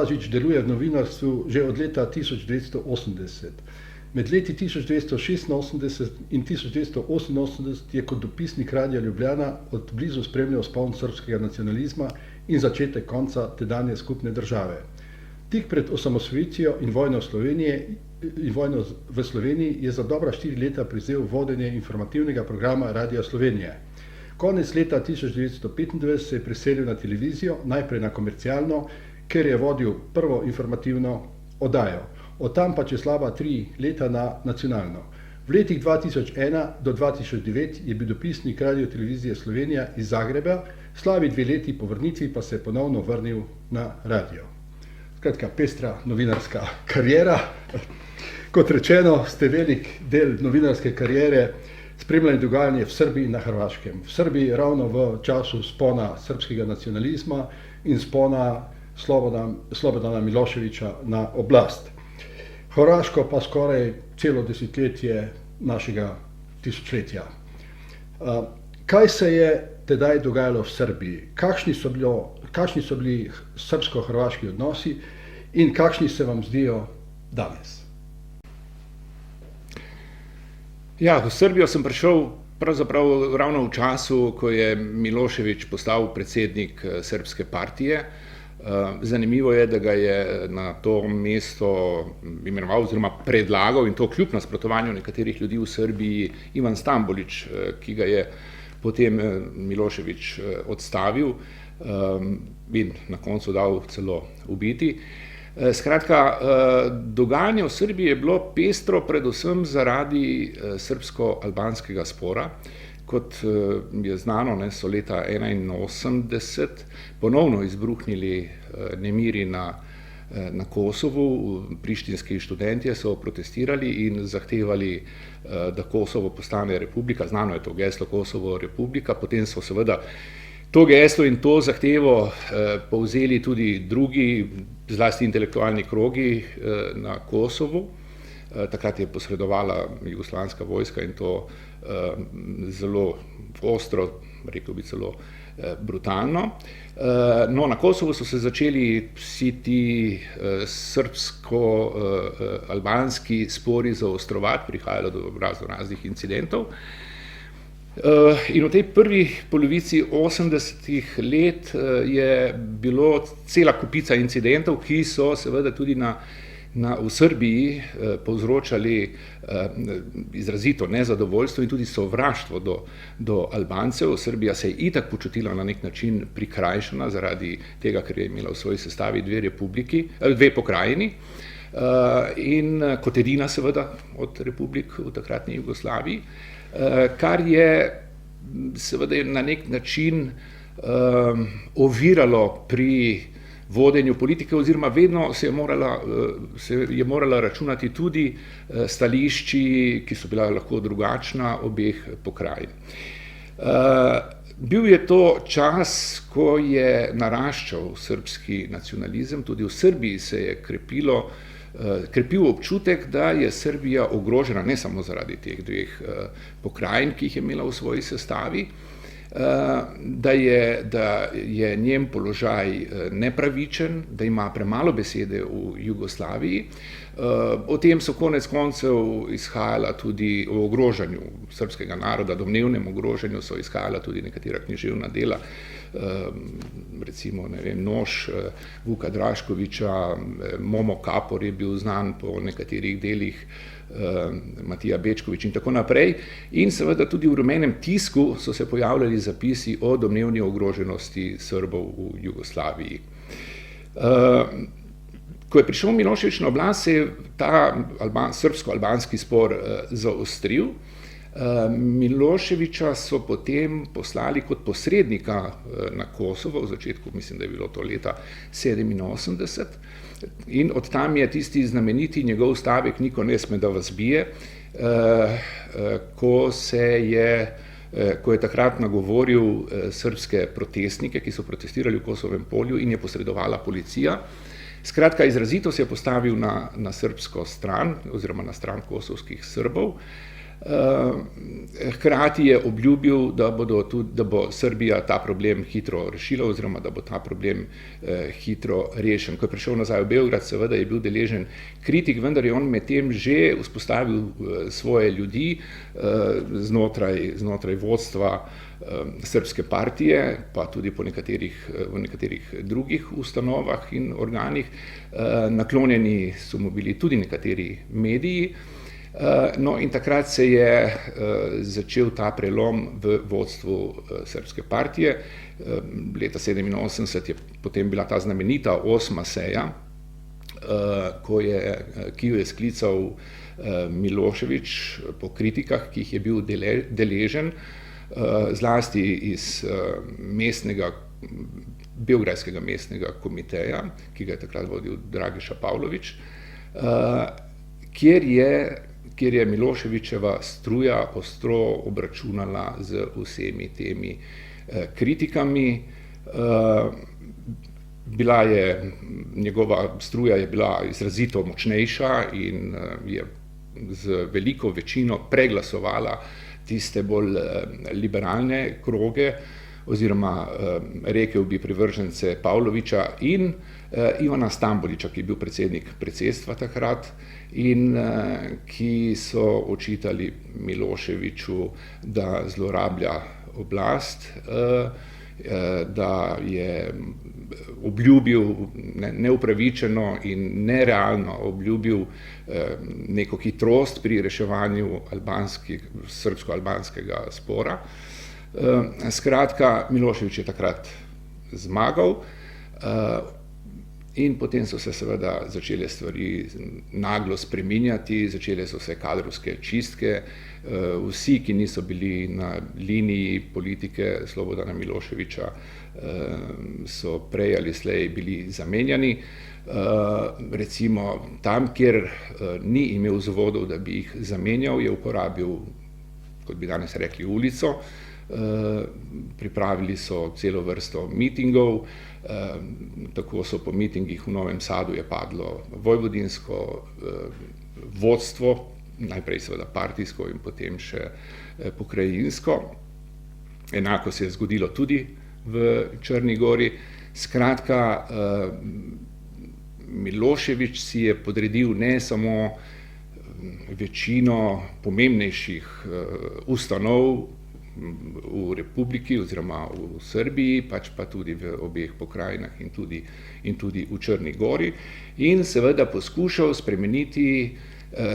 Balažič deluje v novinarstvu že od leta 1980. Med leti 1986 in 1988 je kot dopisnik Radia Ljubljana od blizu spremljal vzpon srbskega nacionalizma in začetek konca tedanje skupne države. Tik pred osamosvojitvijo in vojno v Sloveniji je za dobra 4 leta prevzel vodenje informativnega programa Radia Slovenije. Konec leta 1995 se je preselil na televizijo, najprej na komercialno, ker je vodil prvo informativno oddajo. Od tam pa čez slaba 3 leta na nacionalno. V letih 2001 do 2009 je bil dopisnik Radio Televizije Slovenija iz Zagreba, slabi 2 leti po vrnitvi pa se je ponovno vrnil na radio. Skratka, pestra novinarska kariera. Kot rečeno, ste velik del novinarske kariere spremljali dogajanje v Srbiji in na Hrvaškem. V Srbiji ravno v času spona srbskega nacionalizma in spona Slobodana Miloševića na oblast. Hrvaško pa skoraj celo desetletje našega tisočletja. Kaj se je tedaj dogajalo v Srbiji? Kakšni so bili srbsko-hrvaški odnosi in kakšni se vam zdijo danes? Ja, v Srbijo sem prišel pravzaprav ravno v času, ko je Milošević postal predsednik srbske partije. Zanimivo je, da ga je na to mesto imenoval oziroma predlagal, in to kljub nasprotovanju nekaterih ljudi v Srbiji, Ivan Stambolić, ki ga je potem Milošević odstavil in na koncu dal celo ubiti. Skratka, dogajanje v Srbiji je bilo pestro predvsem zaradi srbsko-albanskega spora. Kot je znano, so leta 1981 ponovno izbruhnili nemiri na Kosovu. Prištinski študentje so protestirali in zahtevali, da Kosovo postane republika. Znano je to geslo Kosovo republika. Potem so seveda to geslo in to zahtevo povzeli tudi drugi, zlasti intelektualni krogi na Kosovu. Takrat je posredovala jugoslovanska vojska in to zelo ostro, rekel bi celo brutalno. No, na Kosovu so se začeli vsi ti srbsko-albanski spori zaostrovati, prihajalo do raznih incidentov. In v tej prvi polovici 80-ih let je bilo cela kupica incidentov, ki so seveda tudi v Srbiji povzročali izrazito nezadovoljstvo in tudi sovraštvo do Albancev. Srbija se je itak počutila na nek način prikrajšana zaradi tega, ker je imela v svoji sestavi 2 pokrajini in kot edina seveda od republik v takratni Jugoslaviji, kar je seveda na nek način oviralo pri vodenju politike oziroma vedno se je morala računati tudi stališči, ki so bila lahko drugačna obeh pokrajin. Bil je to čas, ko je naraščal srbski nacionalizem, tudi v Srbiji se je krepil občutek, da je Srbija ogrožena ne samo zaradi teh 2 pokrajin, ki jih je imela v svoji sestavi, da je njen položaj nepravičen, da ima premalo besede v Jugoslaviji. O tem so konec koncev izhajala tudi o ogrožanju srbskega naroda, domnevnem ogrožanju so izhajala tudi nekatera književna dela, recimo Nož Vuka Draškovića, Momo Kapor je bil znan po nekaterih delih, Matija Bečković in tako naprej. In seveda tudi v rumenem tisku so se pojavljali zapisi o domnevni ogroženosti Srbov v Jugoslaviji. Ko je prišel Milošević na oblast, se je ta srbsko-albanski spor zaostril. Miloševića so potem poslali kot posrednika na Kosovo, v začetku mislim, da je bilo to leta 1987, in od tam je tisti znameniti njegov stavek "Niko ne sme da vas bije", ko je takrat nagovoril srbske protestnike, ki so protestirali v Kosovem polju in je posredovala policija. Skratka, izrazito se je postavil na srbsko stran oziroma na stran kosovskih Srbov. Hkrati je obljubil, da bo Srbija ta problem hitro rešila oziroma da bo ta problem hitro rešen. Ko je prišel nazaj v Beograd, seveda je bil deležen kritik, vendar je on medtem že vzpostavil svoje ljudi znotraj vodstva srbske partije, pa tudi v nekaterih drugih ustanovah in organih. Naklonjeni so mu bili tudi nekateri mediji. No, in takrat se je začel ta prelom v vodstvu srbske partije. Leta 1987 je potem bila ta znamenita 8. seja, ki jo je sklical Milošević po kritikah, ki jih je bil deležen, zlasti iz beograjskega mestnega komiteja, ki ga je takrat vodil Dragiša Pavlović, kjer je Miloševićeva struja ostro obračunala z vsemi temi kritikami. Njegova struja je bila izrazito močnejša in je z veliko večino preglasovala tiste bolj liberalne kroge, oziroma rekel bi privržence Pavlovića in Ivana Stambolića, ki je bil predsednik predsedstva takrat in ki so očitali Miloševiću, da zlorablja oblast, da je obljubil neupravičeno in nerealno obljubil neko hitrost pri reševanju srbsko-albanskega spora. Skratka, Milošević je takrat zmagal in potem so se seveda začele stvari naglo spreminjati, začele so se kadrovske čistke. Vsi, ki niso bili na liniji politike Slobodana Miloševića, so prej ali slej bili zamenjani. Recimo tam, kjer ni imel vzvodov, da bi jih zamenjal, je uporabil, kot bi danes rekli, ulico. Pripravili so celo vrsto mitingov, tako so po mitingih v Novem Sadu je padlo vojvodinsko vodstvo, najprej seveda partijsko in potem še pokrajinsko. Enako se je zgodilo tudi v Črni Gori. Skratka, Milošević si je podredil ne samo večino pomembnejših ustanov v republiki oziroma v Srbiji, pač pa tudi v obeh pokrajinah in tudi v Črni Gori, in seveda poskušal spremeniti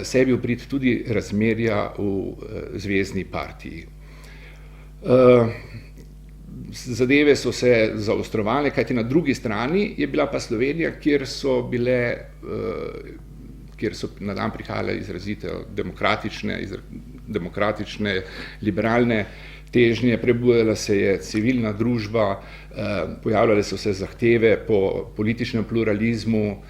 sebi v prid tudi razmerja v zvezni partiji. Zadeve so se zaostrovale, kajti na drugi strani je bila pa Slovenija, kjer so na dan prihajale izrazito demokratične, liberalne težnje, prebujala se je civilna družba, pojavljale so se zahteve po političnem pluralizmu,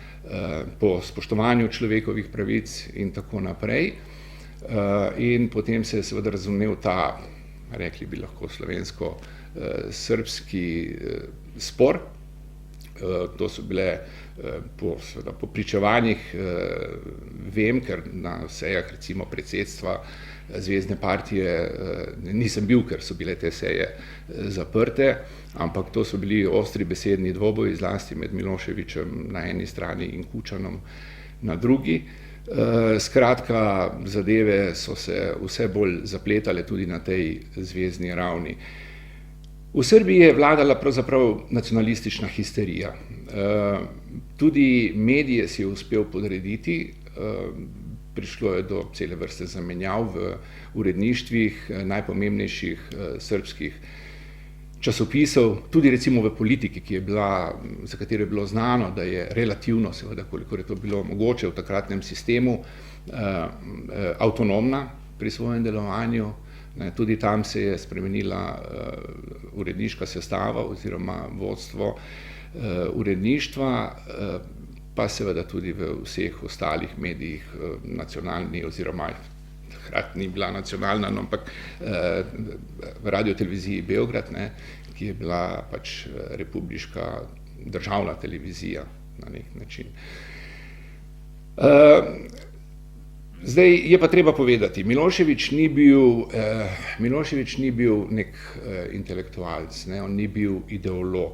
po spoštovanju človekovih pravic in tako naprej. In potem se je seveda razumel ta, rekli bi lahko slovensko, srbski spor. To so bile po pričevanjih, vem, ker na sejah recimo predsedstva zvezne partije nisem bil, ker so bile te seje zaprte, ampak to so bili ostri besedni dvoboji, zlasti med Miloševićem na eni strani in Kučanom na drugi. Skratka, zadeve so se vse bolj zapletale tudi na tej zvezni ravni. V Srbiji je vladala pravzaprav nacionalistična histerija. Tudi medije si je uspel podrediti, prišlo je do cele vrste zamenjav v uredništvih najpomembnejših srbskih časopisov, tudi recimo v politiki, za katero je bilo znano, da je relativno, seveda, kolikor je to bilo mogoče v takratnem sistemu, avtonomna pri svojem delovanju. Tudi tam se je spremenila uredniška sestava oziroma vodstvo uredništva, pa seveda tudi v vseh ostalih medijih nacionalni oziroma hkrati ni bila nacionalna, ampak v radioteleviziji Beograd, ki je bila pač republiška državna televizija na nek način. Zdaj je pa treba povedati, Milošević ni bil nek intelektualec, ne? On ni bil ideolog.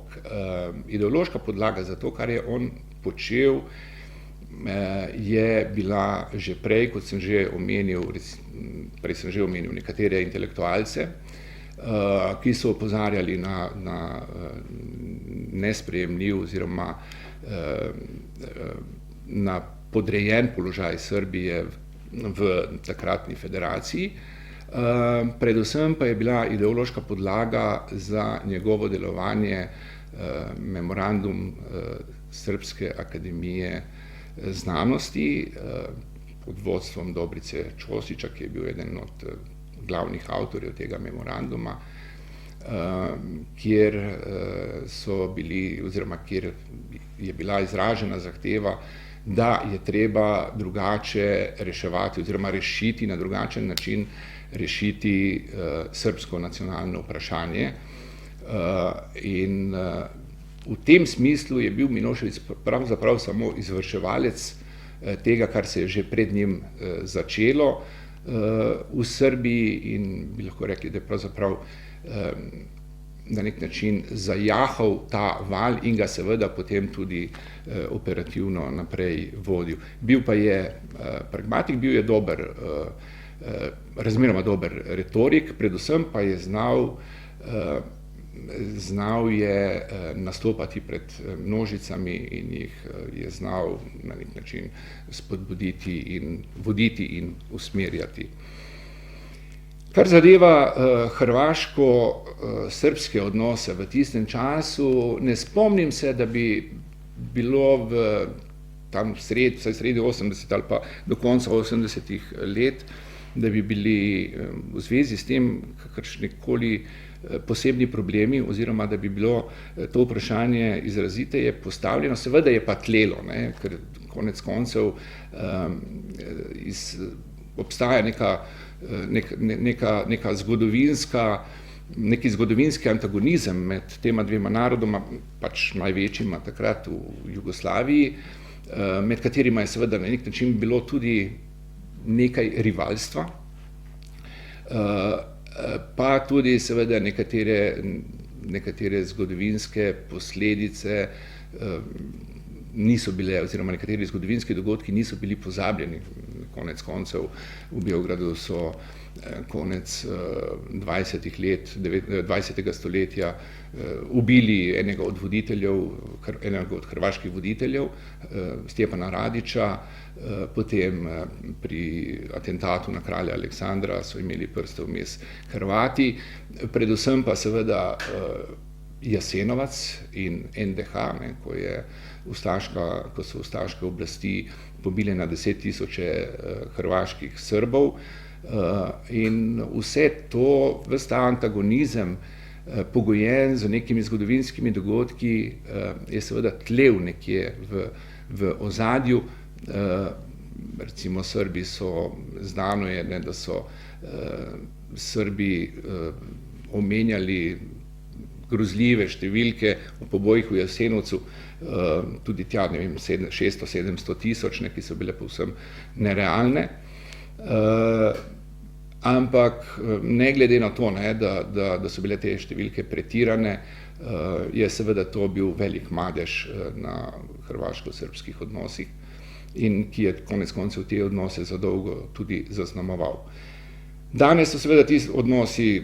Ideološka podlaga za to, kar je on počel, je bila že prej, kot sem že omenil, nekatere intelektualce, ki so opozarjali na nesprejemljiv oziroma na podrejen položaj Srbije v takratni federaciji. Predvsem pa je bila ideološka podlaga za njegovo delovanje memorandum Srpske akademije znanosti pod vodstvom Dobrice Ćosića, ki je bil eden od glavnih avtorjev tega memoranduma, kjer je bila izražena zahteva, da je treba drugače reševati oziroma rešiti na drugačen način rešiti srbsko nacionalno vprašanje. In v tem smislu je bil Milošević pravzaprav samo izvrševalec tega, kar se je že pred njim začelo v Srbiji, in bi lahko rekli, da je pravzaprav na nek način zajahal ta val in ga seveda potem tudi operativno naprej vodil. Bil pa je pragmatik, bil je dober, razmeroma dober retorik, predvsem pa je znal je nastopati pred množicami in jih je znal na nek način spodbuditi in voditi in usmerjati. Kar zadeva hrvaško-srbske odnose v tistem času, ne spomnim se, da bi bilo tam vsaj sredi 80 ali pa do konca 80 let, da bi bili v zvezi s tem kakršnikoli posebni problemi oziroma da bi bilo to vprašanje izraziteje postavljeno. Seveda je pa tlelo, ne, ker konec koncev obstaja neka zgodovinska, neki zgodovinski antagonizem med tema dvema narodoma, pač največjima takrat v Jugoslaviji, med katerima je seveda na nek način bilo tudi nekaj rivalstva, pa tudi seveda nekatere zgodovinske posledice niso bile, oziroma nekateri zgodovinski dogodki niso bili pozabljeni. Konec koncev v Beogradu so konec 20. stoletja ubili enega od hrvaških voditeljev, Stjepana Radića, potem pri atentatu na kralja Aleksandra so imeli prste vmes Hrvati, predvsem pa seveda Jasenovac in NDH, ne, ko so ustaške oblasti pobile na 10.000 hrvaških Srbov, in vse to, ves ta antagonizem, pogojen z nekimi zgodovinskimi dogodki, je seveda tlel nekje v ozadju. Recimo Srbi znano je, ne, da so Srbi omenjali grozljive številke o pobojih v Jasenovcu, tudi tja, ne vem, 600-700 tisoč, ki so bile povsem nerealne. Ampak ne glede na to, ne, da so bile te številke pretirane, je seveda to bil velik madež na hrvaško-srbskih odnosih in ki je konec koncev te odnose za dolgo tudi zaznamoval. Danes so seveda ti odnosi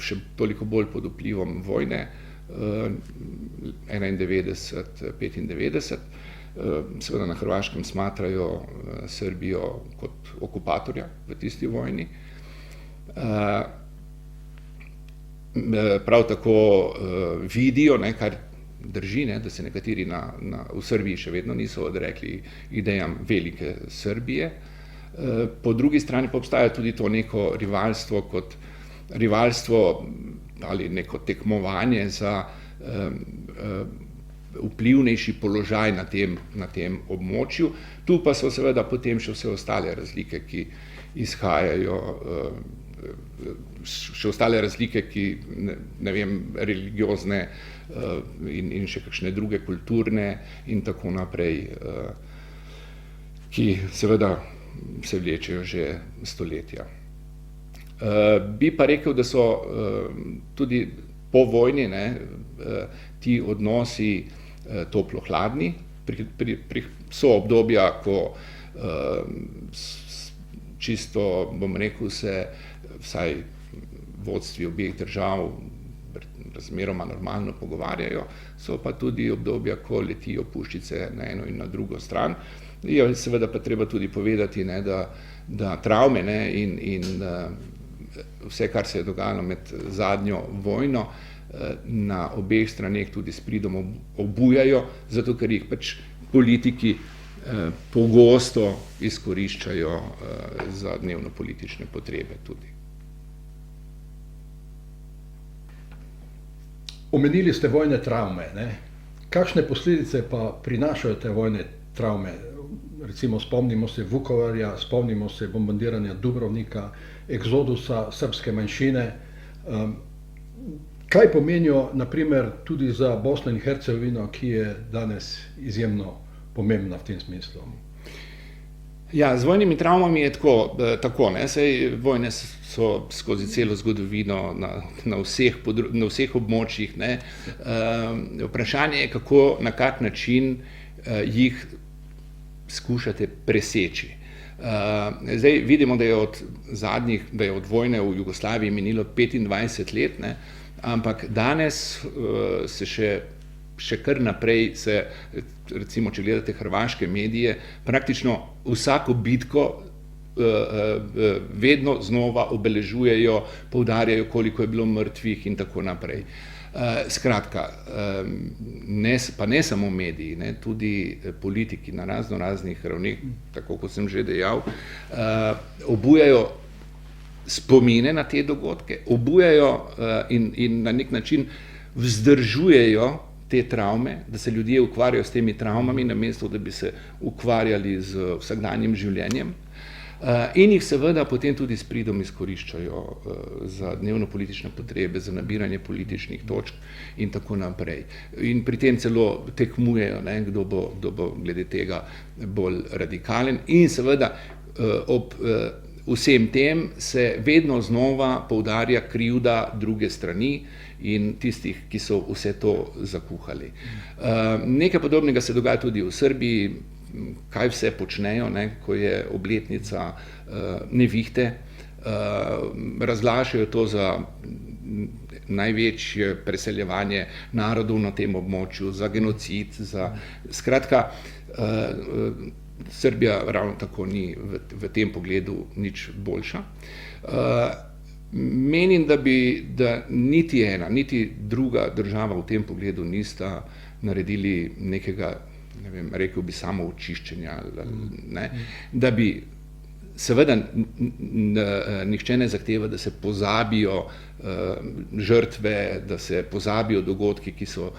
še toliko bolj pod vplivom vojne 91-95. Seveda na Hrvaškem smatrajo Srbijo kot okupatorja v tisti vojni. Prav tako vidijo, ne, kar drži, ne, da se nekateri v Srbiji še vedno niso odrekli idejam velike Srbije. Po drugi strani pa obstaja tudi to neko rivalstvo ali neko tekmovanje za vplivnejši položaj na tem območju. Tu pa so seveda potem še vse ostale razlike, ki izhajajo, še ostale razlike, ki, ne vem, religiozne in še kakšne druge kulturne in tako naprej. ki seveda se vlečejo že stoletja. Bi pa rekel, da so tudi po vojni ti odnosi toplo-hladni. So obdobja, ko čisto, bom rekel, se vsaj vodstvi obeh držav razmeroma normalno pogovarjajo, so pa tudi obdobja, ko letijo puščice na eno in na drugo stran. Je seveda pa treba tudi povedati, da travme in vse, kar se je dogajalo med zadnjo vojno, na obeh straneh tudi s pridom obujajo, zato ker jih pač politiki pogosto izkoriščajo za dnevno politične potrebe tudi. Omenili ste vojne travme, ne? Kakšne posledice pa prinašajo te vojne travme? Recimo spomnimo se Vukovarja, spomnimo se bombardiranja Dubrovnika, eksodusa srpske manjšine. Kaj pomenijo naprimer tudi za Bosno in Hercegovino, ki je danes izjemno pomembna v tem smislu? Ja, z vojnimi travmami je tako, saj vojne so skozi celo zgodovino na vseh območjih. Vprašanje je, na kak način jih skušate preseči. Zdaj vidimo, da je od vojne v Jugoslaviji minilo 25 let, ampak danes se še kar naprej recimo, če gledate hrvaške medije, praktično vsako bitko vedno znova obeležujejo, poudarjajo, koliko je bilo mrtvih in tako naprej. Skratka, pa ne samo mediji, tudi politiki na raznih ravneh, tako kot sem že dejal, obujajo spomine na te dogodke, obujajo in na nek način vzdržujejo te travme, da se ljudje ukvarjajo s temi travmami, namesto da bi se ukvarjali z vsakdanjim življenjem. In jih seveda potem tudi s pridom izkoriščajo za dnevno politične potrebe, za nabiranje političnih točk in tako naprej. In pri tem celo tekmujejo, kdo bo glede tega bolj radikalen. In seveda ob vsem tem se vedno znova poudarja krivda druge strani in tistih, ki so vse to zakuhali. Nekaj podobnega se dogaja tudi v Srbiji, kaj vse počnejo, ko je obletnica Nevihte. Razglašajo to za največje preseljevanje narodov na tem območju, za genocid, skratka, Srbija ravno tako ni v tem pogledu nič boljša. Menim, da niti ena, niti druga država v tem pogledu nista naredili nekega, rekel bi, samoočiščenja, da bi, seveda nihče ne zahteva, da se pozabijo žrtve, da se pozabijo dogodki, ki so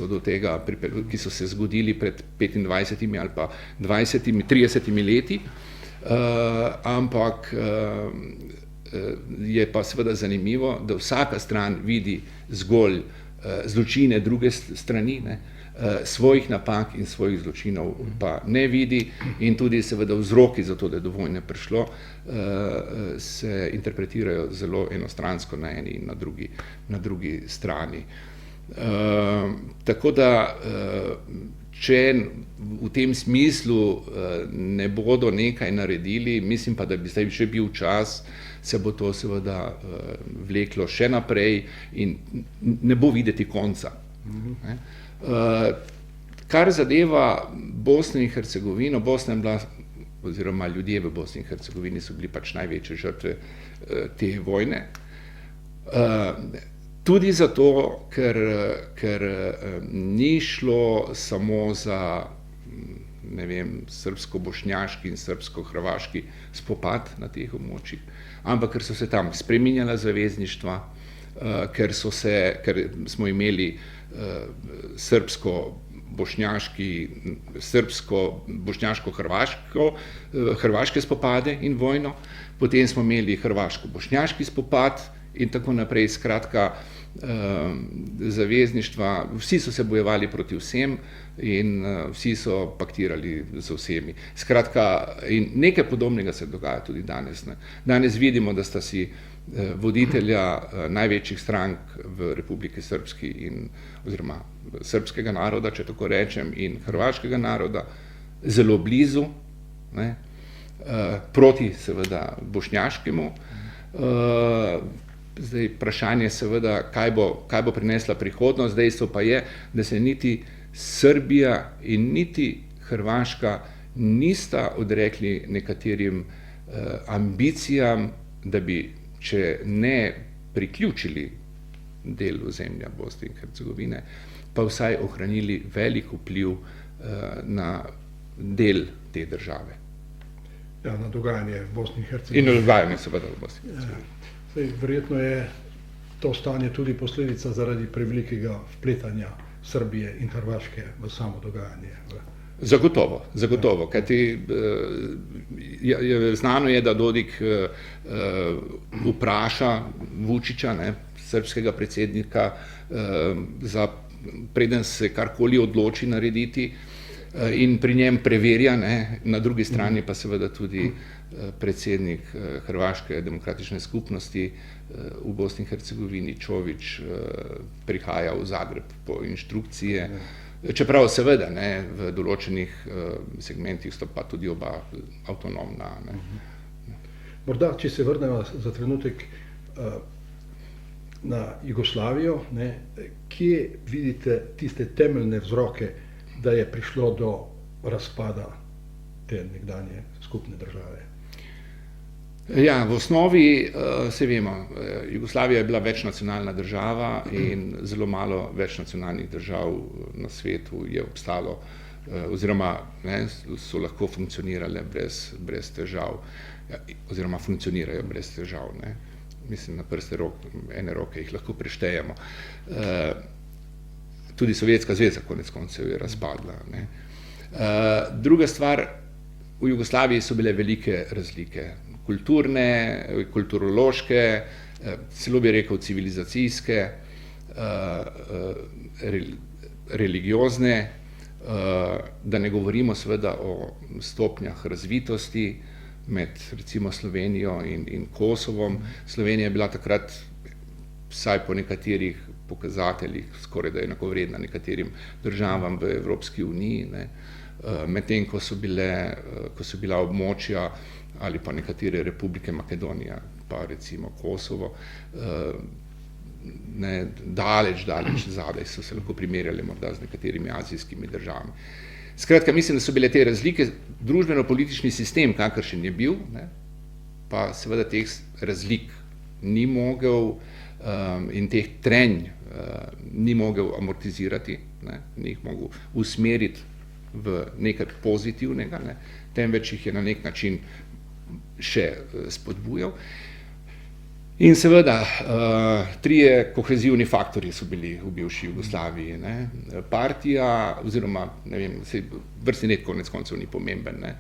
do tega, ki so se zgodili pred 25 ali pa 20, 30 leti, ampak je pa seveda zanimivo, da vsaka stran vidi zgolj zločine druge strani, svojih napak in svojih zločinov pa ne vidi, in tudi seveda vzroki za to, da je do vojne prišlo, se interpretirajo zelo enostransko na eni in na drugi strani. Tako da, če v tem smislu ne bodo nekaj naredili, mislim pa, da bi zdaj še bil čas, se bo to seveda vleklo še naprej in ne bo videti konca. Kar zadeva Bosno in Hercegovino, Bosna je bila, oziroma ljudje v Bosni in Hercegovini so bili pač največje žrtve te vojne. Tudi zato, ker ni šlo samo za, srbsko-bošnjaški in srbsko-hrvaški spopad na teh območjih, ampak ker so se tam spreminjala zavezništva, ker smo imeli srbsko-bošnjaško-hrvaške spopade in vojno, potem smo imeli hrvaško-bošnjaški spopad in tako naprej. Skratka, zavezništva, vsi so se bojevali proti vsem in vsi so paktirali z vsemi. Skratka, in nekaj podobnega se dogaja tudi danes. Ne. Danes vidimo, da sta si voditelja največjih strank v Republiki Srpski oziroma srpskega naroda, če tako rečem, in hrvaškega naroda zelo blizu, ne, proti seveda bošnjaškemu. Zdaj vprašanje seveda, kaj bo prinesla prihodnost. Dejstvo pa je, da se niti Srbija in niti Hrvaška nista odrekli nekaterim ambicijam, da bi, če ne priključili del ozemlja Bosne in Hercegovine, pa vsaj ohranili velik vpliv na del te države. Ja, na dogajanje v Bosni in In Hercegovini. na dogajanje seveda v Bosni in Hercegovini. Zdaj, verjetno je to stanje tudi posledica zaradi prevelikega vpletanja Srbije in Hrvaške v samo dogajanje. Zagotovo, kajti znano je, da Dodik vpraša Vučića, ne, srbskega predsednika, preden se karkoli odloči narediti, in pri njem preverja, ne, na drugi strani pa seveda tudi predsednik Hrvaške demokratične skupnosti v Bosni in Hercegovini, Čović, prihaja v Zagreb po inštrukcije, čeprav seveda, ne, v določenih segmentih sta pa tudi oba avtonomna. Ne. Morda, če se vrnemo za trenutek na Jugoslavijo, ne, kje vidite tiste temeljne vzroke, da je prišlo do razpada te nekdanje skupne države? Ja, v osnovi, se vemo, Jugoslavija je bila večnacionalna država in zelo malo večnacionalnih držav na svetu je obstalo, oziroma, ne, so lahko funkcionirale brez težav, oziroma funkcionirajo brez težav. Ne. Mislim, na prste ene roke jih lahko preštejemo. Tudi Sovjetska zveza konec koncev je razpadla. Ne. Druga stvar, v Jugoslaviji so bile velike razlike, kulturne, kulturološke, celo bi rekel civilizacijske, religiozne, da ne govorimo seveda o stopnjah razvitosti med recimo Slovenijo in Kosovom. Slovenija je bila takrat, vsaj po nekaterih pokazateljih, skoraj da enakovredna nekaterim državam v Evropski uniji, ne. Medtem ko so bila območja ali pa nekatere republike Makedonija, pa recimo Kosovo, ne, daleč zadaj so se lahko primerjali morda z nekaterimi azijskimi državami. Skratka, mislim, da so bile te razlike, družbeno-politični sistem, kakršen je bil, ne, pa seveda teh razlik ni mogel in teh trenj ni mogel amortizirati, ne, ni jih mogel usmeriti v nekaj pozitivnega, ne, temveč jih je na nek način še spodbujal. In seveda, trije kohezivni faktorji so bili v bivši Jugoslaviji. Ne. Partija, oziroma, ne vem, vrstni red konec koncev ni pomemben, ne.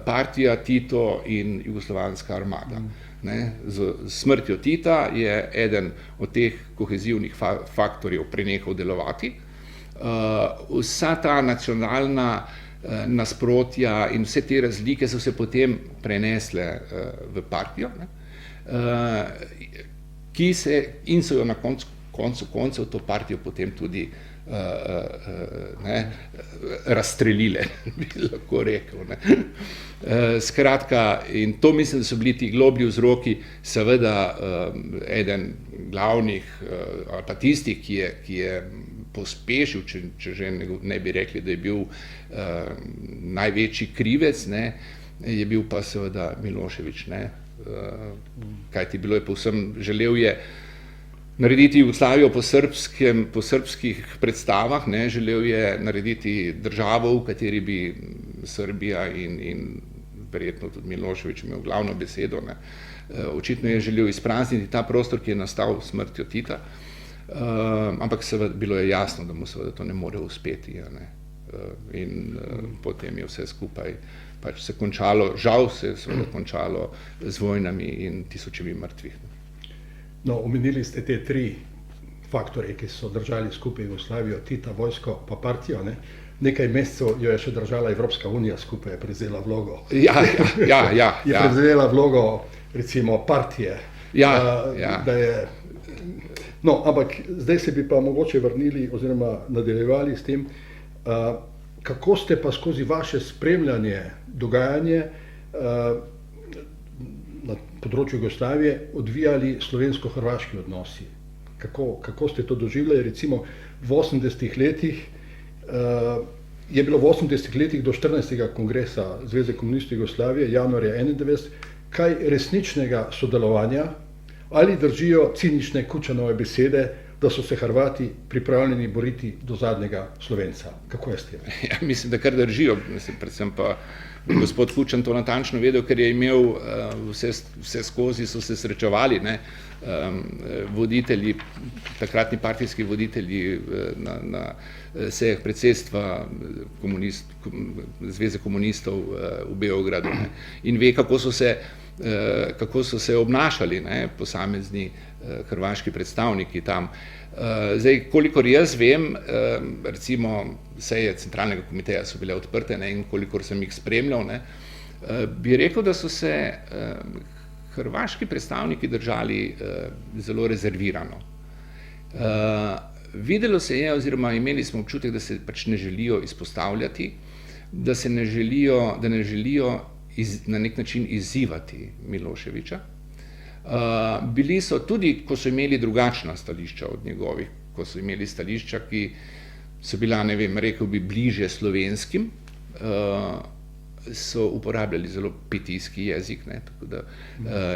Partija, Tito in jugoslovanska armada. Ne. Z smrtjo Tita je eden od teh kohezivnih faktorjev prenehal delovati. Vsa ta nacionalna nasprotja in vse te razlike so se potem prenesle v partijo, ne, in so jo na koncu koncev to partijo potem tudi razstrelile, bi lahko rekel. Ne. Skratka, in to mislim, da so bili ti globlji vzroki, seveda eden glavnih, ali pa tistih, ki je pospešil, če že ne bi rekli, da je bil največji krivec, ne, je bil pa seveda Milošević, ne, kajti bilo je povsem, želel je narediti Jugoslavijo po srbskih predstavah, ne, želel je narediti državo, v kateri bi Srbija in verjetno tudi Milošević imel glavno besedo, ne. Očitno je želel izprazniti ta prostor, ki je nastal s smrtjo Tita, ampak seveda bilo je jasno, da mu seveda to ne more uspeti, ne. In potem je vse skupaj pač se končalo, žal se je seveda končalo z vojnami in tisočimi mrtvih. No, omenili ste te tri faktorji, ki so držali skupaj Jugoslavijo, Tita, vojsko pa partijo, ne? Nekaj mesecev jo je še držala Evropska unija, skupaj je prevzela vlogo. Je prevzela vlogo, recimo, partije. Da je... No, ampak zdaj se bi pa mogoče vrnili oziroma nadaljevali s tem, kako ste pa skozi vaše spremljanje, dogajanje na področju Jugoslavije odvijali slovensko-hrvaški odnosi. Kako ste to doživljali? Recimo v 80-ih letih je bilo v 80-ih letih do 14. kongresa Zveze komunistov Jugoslavije, januarja 1991, kaj resničnega sodelovanja, ali držijo cinične Kučanove besede, da so se Hrvati pripravljeni boriti do zadnjega Slovenca. Kako je s tem? Ja, mislim, da kar držijo. Predvsem pa gospod Kučan to natančno vedel, ker je imel vse skozi, so se srečevali, ne, voditelji, takratni partijski voditelji na sejah predsedstva Zveze komunistov v Beogradu, ne, in ve, kako so se obnašali, ne, posamezni hrvaški predstavniki tam. Zdaj, kolikor jaz vem, recimo seje centralnega komiteja so bile odprte, ne, in kolikor sem jih spremljal, ne, bi rekel, da so se hrvaški predstavniki držali zelo rezervirano. Videlo se je, oziroma imeli smo občutek, da se pač ne želijo izpostavljati, da ne želijo na nek način izzivati Miloševića. Bili so tudi, ko so imeli drugačna stališča od njegovih, ko so imeli stališča, ki so bila, ne vem, rekel bi, bliže slovenskim, so uporabljali zelo pitijski jezik, ne, tako da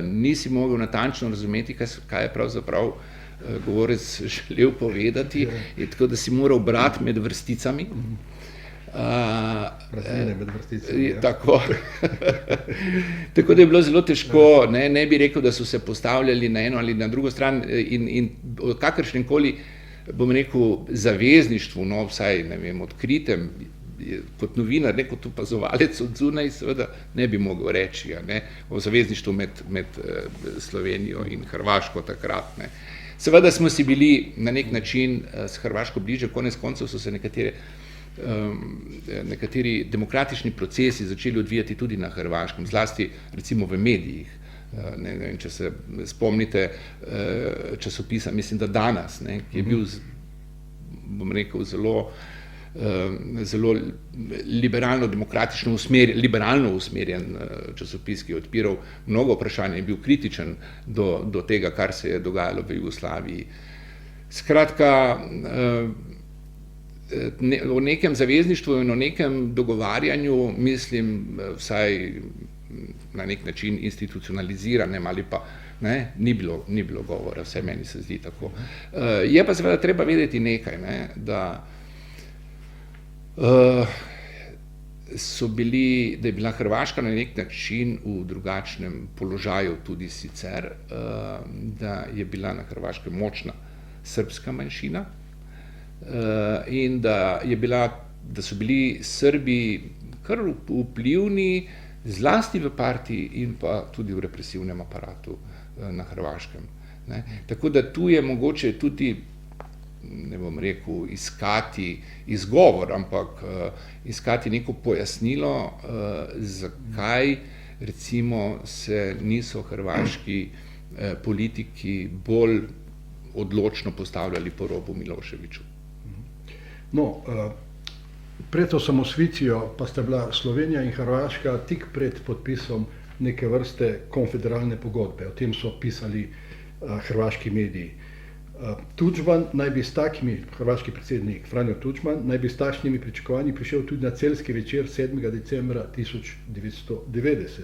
nisi mogel natančno razumeti, kaj je pravzaprav govorec želel povedati, tako da si moral brati med vrsticami. Razmene med vrsticami. Tako. Tako da je bilo zelo težko, ne bi rekel, da so se postavljali na eno ali na drugo stran in o kakršnemkoli, bom rekel, zavezništvu, no, vsaj, ne vem, odkritem, kot novinar, ne kot opazovalec od zunaj, seveda ne bi mogel reči, ne, o zavezništvu med Slovenijo in Hrvaško takrat, ne. Seveda smo si bili na nek način s Hrvaško bliže, konec koncev so se nekateri demokratični procesi začeli odvijati tudi na Hrvaškem, zlasti recimo v medijih. Ne vem, če se spomnite časopisa, mislim, da Danas, ne, ki je bil, bom rekel, zelo liberalno-demokratično usmerjen časopis, ki je odpiral mnogo vprašanj in bil kritičen do tega, kar se je dogajalo v Jugoslaviji. Skratka, o nekem zavezništvu in o nekem dogovarjanju, mislim, vsaj na nek način institucionaliziranem ali pa ne, ni bilo govora, vse meni se zdi tako. Je pa seveda treba vedeti nekaj, ne, da je bila Hrvaška na nek način v drugačnem položaju tudi sicer, da je bila na Hrvaškem močna srbska manjšina, in da so bili Srbi kar vplivni, zlasti v partiji in pa tudi v represivnem aparatu na Hrvaškem. Ne. Tako da tu je mogoče tudi, ne bom rekel, iskati izgovor, ampak iskati neko pojasnilo, zakaj recimo se niso hrvaški politiki bolj odločno postavljali po robu Miloševiću. No, pred osamosvitvijo pa sta bila Slovenija in Hrvaška tik pred podpisom neke vrste konfederalne pogodbe. O tem so pisali hrvaški mediji. Tudžman naj bi s takimi, hrvaški predsednik Franjo Tudžman, naj bi s takšnimi pričakovanji prišel tudi na celjski večer 7. decembra 1990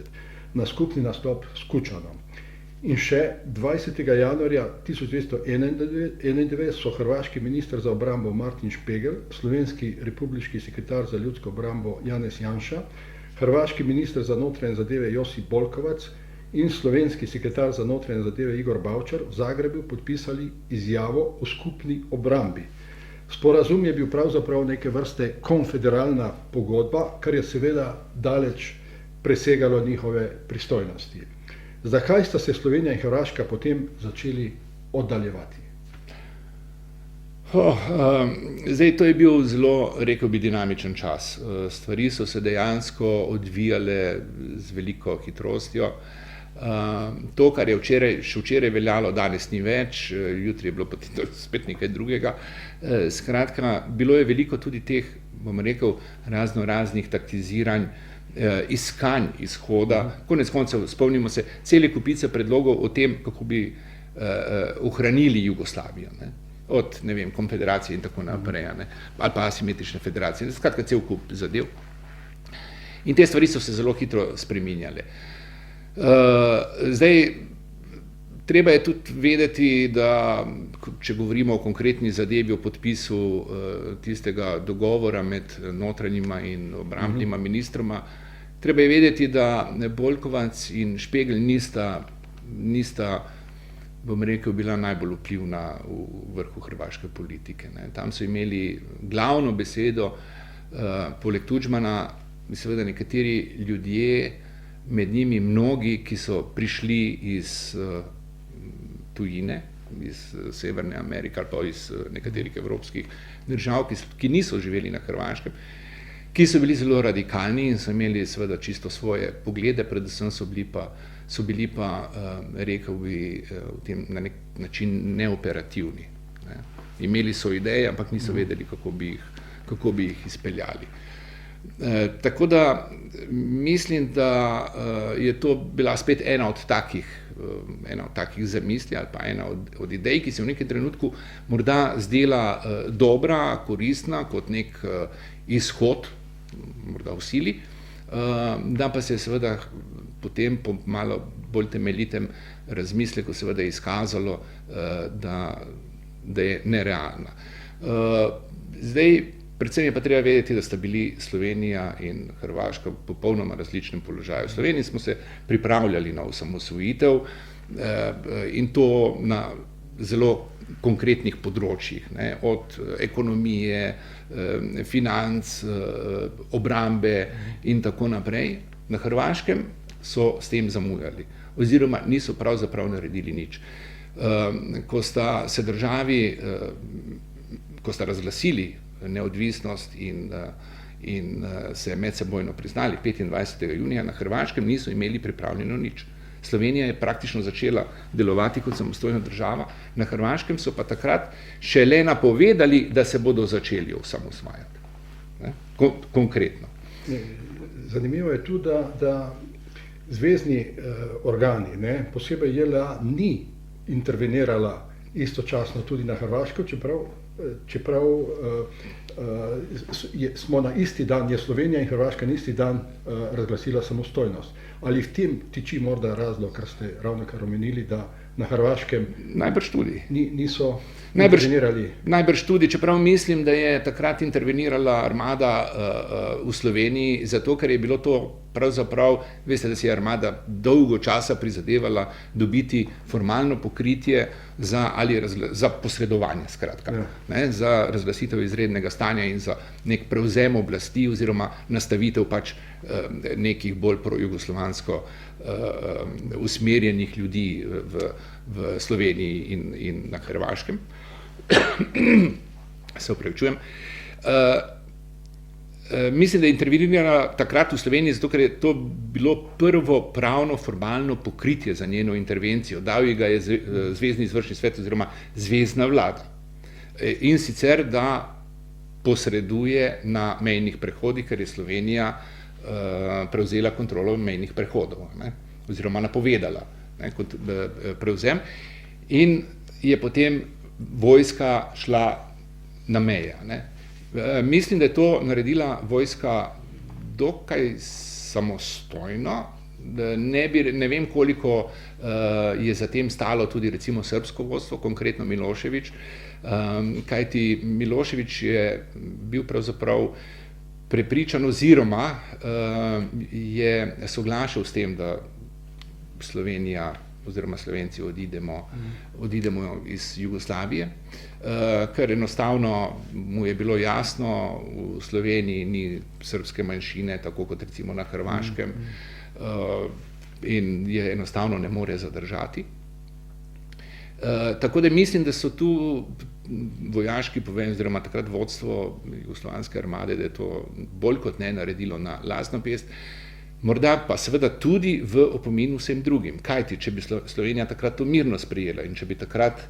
na skupni nastop s Kučanom. In še 20. januarja 1991 so hrvaški minister za obrambo Martin Špegel, slovenski republiški sekretar za ljudsko obrambo Janez Janša, hrvaški minister za notranje zadeve Josip Bolkovac in slovenski sekretar za notranje zadeve Igor Bavčar v Zagrebu podpisali izjavo o skupni obrambi. Sporazum je bil pravzaprav neke vrste konfederalna pogodba, kar je seveda daleč presegalo njihove pristojnosti. Zakaj sta se Slovenija in Hrvaška potem začeli oddaljevati? Zdaj, to je bil zelo, rekel bi, dinamičen čas. Stvari so se dejansko odvijale z veliko hitrostjo. To, kar je še včeraj veljalo, danes ni več, jutri je bilo potem spet nekaj drugega. Skratka, bilo je veliko tudi teh, bom rekel, raznih taktiziranj, iskanj izhoda. Konec koncev, spomnimo se cele kupice predlogov o tem, kako bi ohranili Jugoslavijo, ne? Od, ne vem, konfederacije in tako naprej, ne? Ali pa asimetrične federacije, skratka cel kup zadev. In te stvari so se zelo hitro spreminjale. Zdaj, treba je tudi vedeti, da če govorimo o konkretni zadevi, o podpisu tistega dogovora med notranjima in obrambnima ministroma, treba je vedeti, da Boljkovac in Špegl nista, bom rekel, bila najbolj vplivna v vrhu hrvaške politike, ne. Tam so imeli glavno besedo, poleg Tudžmana, seveda nekateri ljudje, med njimi mnogi, ki so prišli iz tujine, iz Severne Amerike ali pa iz nekaterih evropskih držav, ki niso živeli na Hrvaškem, ki so bili zelo radikalni in so imeli seveda čisto svoje poglede, predvsem so bili pa, rekel bi, v tem na nek način neoperativni, ne. Imeli so ideje, ampak niso vedeli, kako bi jih izpeljali. Tako da mislim, da je to bila spet ena od takih zamisli ali pa ena od idej, ki se v nekem trenutku morda zdela dobra, koristna, kot nek izhod, morda v sili, da pa se je seveda potem po malo bolj temeljitem razmisleku seveda izkazalo, da je nerealna. Zdaj, predvsem je pa treba vedeti, da sta bili Slovenija in Hrvaška v popolnoma različnem položaju. V Sloveniji smo se pripravljali na osamosvojitev in to na zelo konkretnih področjih, ne, od ekonomije, financ, obrambe in tako naprej. Na Hrvaškem so s tem zamujali oziroma niso pravzaprav naredili nič. Ko sta se državi, ko sta razglasili neodvisnost in se medsebojno priznali 25. junija, na Hrvaškem niso imeli pripravljeno nič. Slovenija je praktično začela delovati kot samostojna država, na Hrvaškem so pa takrat šele napovedali, da se bodo začeli osamosvajati. Konkretno. Zanimivo je tudi, da zvezni organi, ne, posebej JLA, ni intervenirala istočasno tudi na Hrvaško, čeprav smo na isti dan, je Slovenija in Hrvaška na isti dan razglasila samostojnost. Ali v tem tiči morda razlog, kar ste ravnokar omenili, da na Hrvaškem najbrž tudi niso intervenirali? Najbrž tudi, čeprav mislim, da je takrat intervenirala armada v Sloveniji, zato ker je bilo to pravzaprav, veste, da si je armada dolgo časa prizadevala dobiti formalno pokritje za posredovanje, skratka, ne, za razglasitev izrednega stanja in za nek prevzem oblasti oziroma nastavitev pač nekih bolj projugoslovansko usmerjenih ljudi v Sloveniji in na Hrvaškem. Se opravičujem. Mislim, da je intervenirala takrat v Sloveniji, zato ker je to bilo prvo pravno formalno pokritje za njeno intervencijo. Dal ji ga je Zvezni izvršni svet oziroma zvezna vlada. In sicer, da posreduje na mejnih prehodih, ker je Slovenija prevzela kontrolo mejnih prehodov, ne, oziroma napovedala, ne, kot prevzem, in je potem vojska šla na meje, ne. Mislim, da je to naredila vojska dokaj samostojno, ne vem, koliko je za tem stalo tudi recimo srbsko vodstvo, konkretno Milošević, kajti Milošević je bil pravzaprav prepričan oziroma je soglašal s tem, da Slovenija oziroma Slovenci odidemo iz Jugoslavije, ker enostavno mu je bilo jasno, v Sloveniji ni srbske manjšine, tako kot recimo na Hrvaškem, in je enostavno ne more zadržati. Tako da mislim, da so tu vojaški poveljnik oziroma takrat vodstvo jugoslovanske armade, da je to bolj kot ne naredilo na lastno pest, morda pa seveda tudi v opomin vsem drugim. Kajti, če bi Slovenija takrat to mirno sprejela in če bi takrat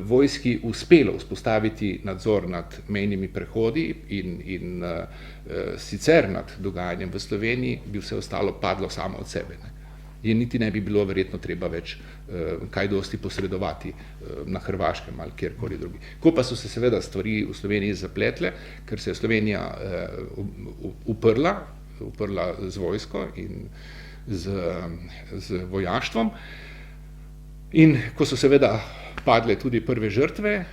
vojski uspelo vzpostaviti nadzor nad mejnimi prehodi in sicer nad dogajanjem v Sloveniji, bi vse ostalo padlo samo od sebe. In niti ne bi bilo verjetno treba več kaj dosti posredovati na Hrvaškem ali kjerkoli drugi. Ko pa so se seveda stvari v Sloveniji zapletle, ker se je Slovenija uprla z vojsko in z vojaštvom, in ko so seveda padle tudi prve žrtve,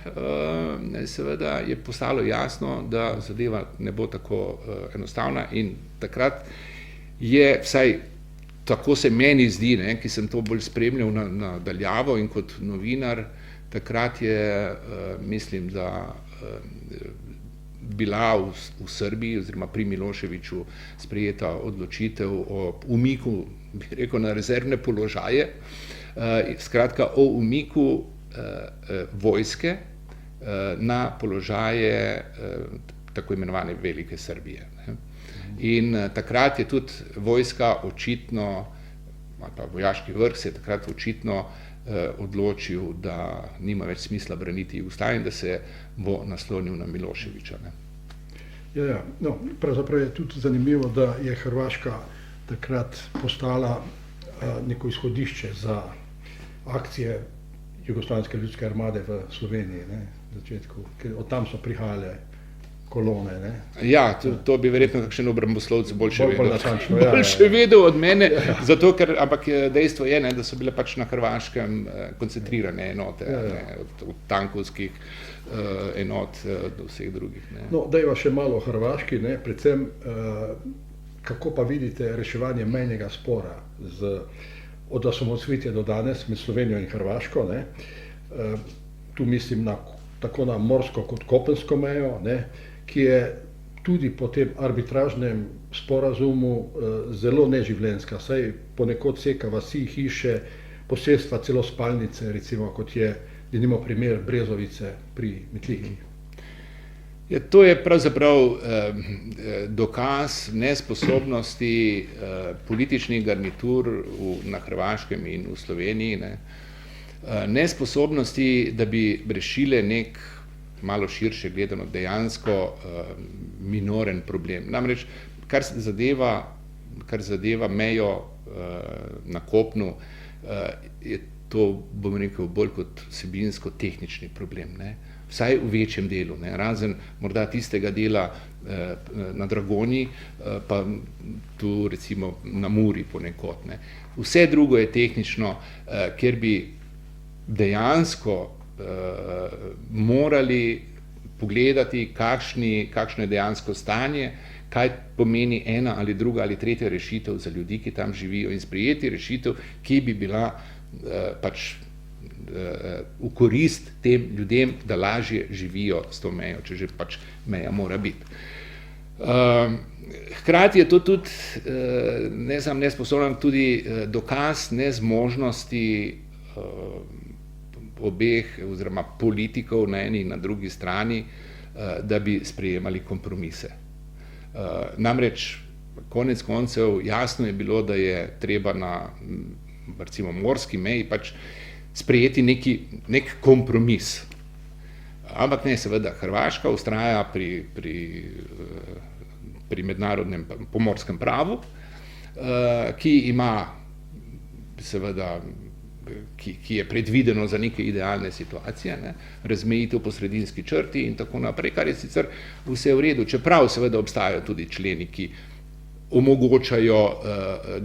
seveda je postalo jasno, da zadeva ne bo tako enostavna, in takrat je, vsaj tako se meni zdi, ki sem to bolj spremljal na daljavo in kot novinar, takrat je, mislim, da bila v Srbiji oziroma pri Miloševiću sprejeta odločitev o umiku, bi rekel, na rezervne položaje, skratka o umiku vojske na položaje tako imenovane Velike Srbije. In takrat je tudi vojska očitno, ali pa vojaški vrh se je takrat očitno odločil, da nima več smisla braniti Jugoslavijo in da se bo naslonil na Miloševića. Ja, no, pravzaprav je tudi zanimivo, da je Hrvaška takrat postala neko izhodišče za akcije Jugoslovanske ljudske armade v Sloveniji, v začetku, ker od tam so prihajale kolone. Ja, to bi verjetno kakšen obramboslovec boljše vedel od mene, zato ker, ampak dejstvo je, da so bile pač na Hrvaškem koncentrirane enote, od tankovskih enot do vseh drugih. No, dajva še malo o Hrvaški, predvsem kako pa vidite reševanje mejnega spora od osamosvojitve do danes med Slovenijo in Hrvaško. Tu mislim tako na morsko kot kopensko mejo, ki je tudi po tem arbitražnem sporazumu zelo neživljenjska, saj ponekod seka vasi, hiše, posestva, celo spalnice, recimo kot je denimo primer Brezovice pri Metliki. To je pravzaprav dokaz nesposobnosti političnih garnitur na Hrvaškem in v Sloveniji, nesposobnosti, da bi rešile nek malo širše gledano dejansko minoren problem. Namreč, kar zadeva mejo na kopnu, je to, bom rekel, bolj kot vsebinsko tehnični problem, vsaj v večjem delu, razen morda tistega dela na Dragonji, pa tu recimo na Muri ponekod. Vse drugo je tehnično, kjer bi dejansko morali pogledati, kakšno je dejansko stanje, kaj pomeni ena ali druga ali tretja rešitev za ljudi, ki tam živijo, in sprejeti rešitev, ki bi bila pač v korist tem ljudem, da lažje živijo s to mejo, če že pač meja mora biti. Hkrati je to tudi, ne samo nesposoben, tudi dokaz nezmožnosti obeh oziroma politikov na eni in na drugi strani, da bi sprejemali kompromise. Namreč, konec koncev, jasno je bilo, da je treba na recimo morski meji pač sprejeti nek kompromis. Ampak ne, seveda, Hrvaška vztraja pri mednarodnem pomorskem pravu, ki ima seveda, ki je predvideno za neke idealne situacije, razmejitev po sredinski črti in tako naprej, kar je sicer vse v redu, čeprav seveda obstajajo tudi členi, ki omogočajo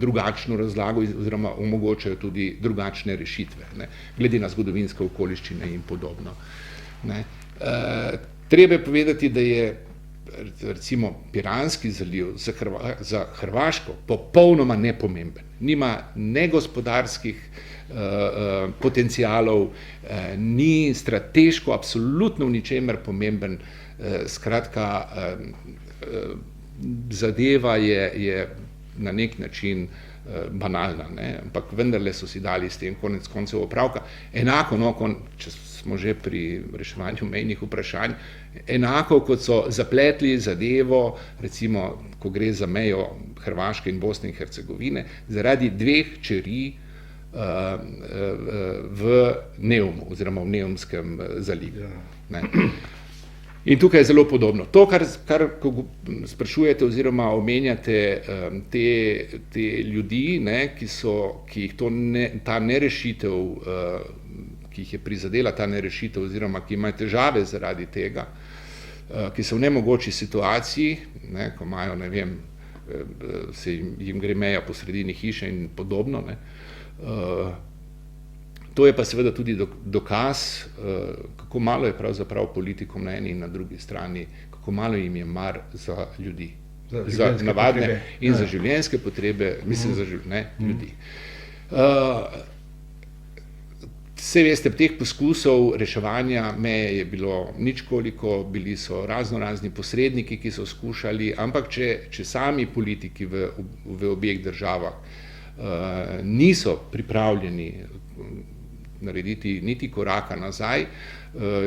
drugačno razlago oziroma omogočajo tudi drugačne rešitve, glede na zgodovinske okoliščine in podobno. Treba je povedati, da je recimo Piranski zaliv za Hrvaško popolnoma nepomemben. Nima ne gospodarskih potencialov, ni strateško absolutno v ničemer pomemben, skratka zadeva je na nek način banalna, ne? Ampak vendarle so si dali s tem konec koncev opravka. Enako, če smo že pri reševanju mejnih vprašanj, enako kot so zapletli zadevo, recimo, ko gre za mejo Hrvaške in Bosne in Hercegovine, zaradi 2 čeri v Neumu oziroma v Neumskem zalivu. Ne? In tukaj je zelo podobno. To, kar ko sprašujete oziroma omenjate te ljudi, ne, ki jih ta nerešitev, ki jih je prizadela ta nerešitev oziroma ki imajo težave zaradi tega, ki so v nemogoči situaciji, ne, ko imajo, ne vem, se jim gre meja po sredini hiše in podobno, ne. To je pa seveda tudi dokaz, kako malo je pravzaprav politikom na eni in na drugi strani, kako malo jim je mar za ljudi, za navadne potrebe. In za življenjske potrebe, mislim, za ljudi. Saj veste, teh poskusov reševanja meje je bilo ničkoliko, bili so razni posredniki, ki so skušali, ampak če sami politiki v obeh državah niso pripravljeni narediti niti koraka nazaj,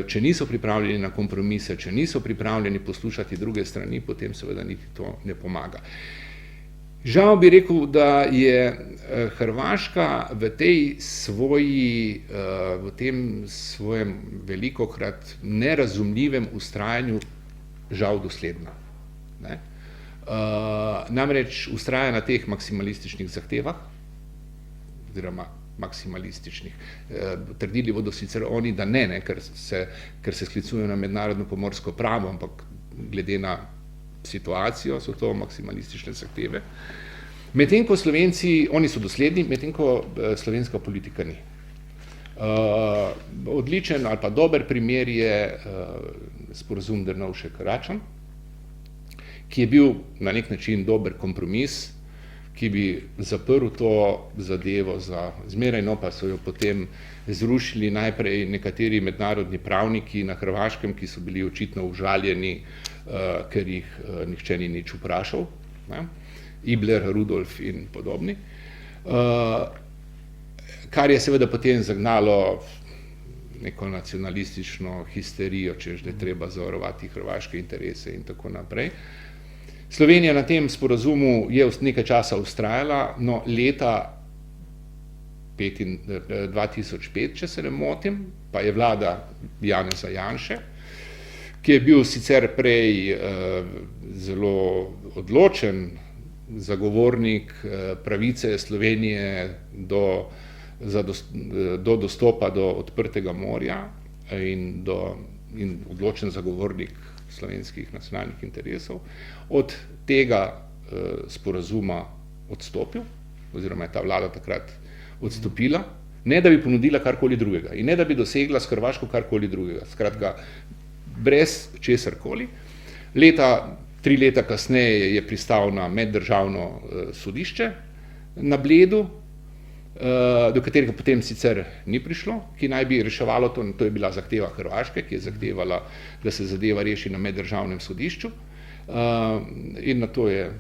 če niso pripravljeni na kompromise, če niso pripravljeni poslušati druge strani, potem seveda niti to ne pomaga. Žal bi rekel, da je Hrvaška v tem svojem velikokrat nerazumljivem vztrajanju žal dosledna. Ne? Namreč vztraja na teh maksimalističnih zahtevah, oziroma maksimalističnih. Trdili bodo sicer oni, da ne, ker se sklicujejo na mednarodno pomorsko pravo, ampak glede na situacijo so to maksimalistične zahteve. Medtem ko Slovenci, oni so dosledni, medtem ko slovenska politika ni. Odličen ali pa dober primer je sporazum Drnovšek-Račan, ki je bil na nek način dober kompromis, ki bi zaprl to zadevo za zmeraj, no pa so jo potem zrušili najprej nekateri mednarodni pravniki na Hrvaškem, ki so bili očitno užaljeni, ker jih nihče ni nič vprašal, ne? Ibler, Rudolf in podobni, kar je seveda potem zagnalo neko nacionalistično histerijo, češ da je treba zavarovati hrvaške interese in tako naprej. Slovenija na tem sporazumu je nekaj časa vztrajala, no leta 2005, če se ne motim, pa je vlada Janeza Janše, ki je bil sicer prej zelo odločen zagovornik pravice Slovenije do dostopa do odprtega morja in odločen zagovornik slovenskih nacionalnih interesov, od tega sporazuma odstopil, oziroma je ta vlada takrat odstopila, ne da bi ponudila karkoli drugega in ne da bi dosegla s Hrvaško karkoli drugega, skratka, brez česarkoli. 3 leta kasneje je pristal na meddržavno sodišče na Bledu, do katerega potem sicer ni prišlo, ki naj bi reševalo to, to je bila zahteva Hrvaške, ki je zahtevala, da se zadeva reši na meddržavnem sodišču, in na to je